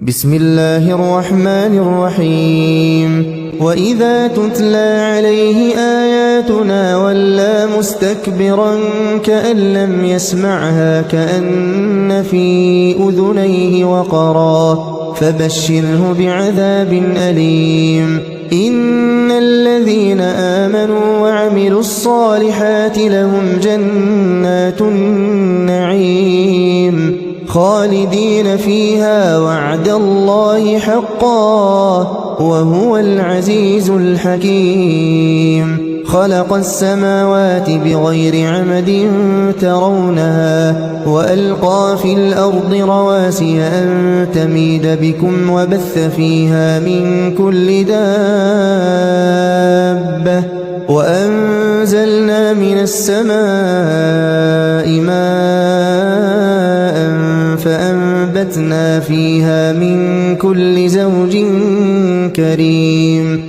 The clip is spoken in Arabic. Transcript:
بسم الله الرحمن الرحيم وإذا تتلى عليه آياتنا ولى مستكبرا كأن لم يسمعها كأن في أذنيه وقرا فبشره بعذاب أليم إن الذين آمنوا وعملوا الصالحات لهم جنات النعيم خالدين فيها وعد الله حقا وهو العزيز الحكيم خلق السماوات بغير عمد ترونها وألقى في الأرض رواسي أن تميد بكم وبث فيها من كل دابة وأنزلنا من السماء ماء فأنبتنا فيها من كل زوج كريم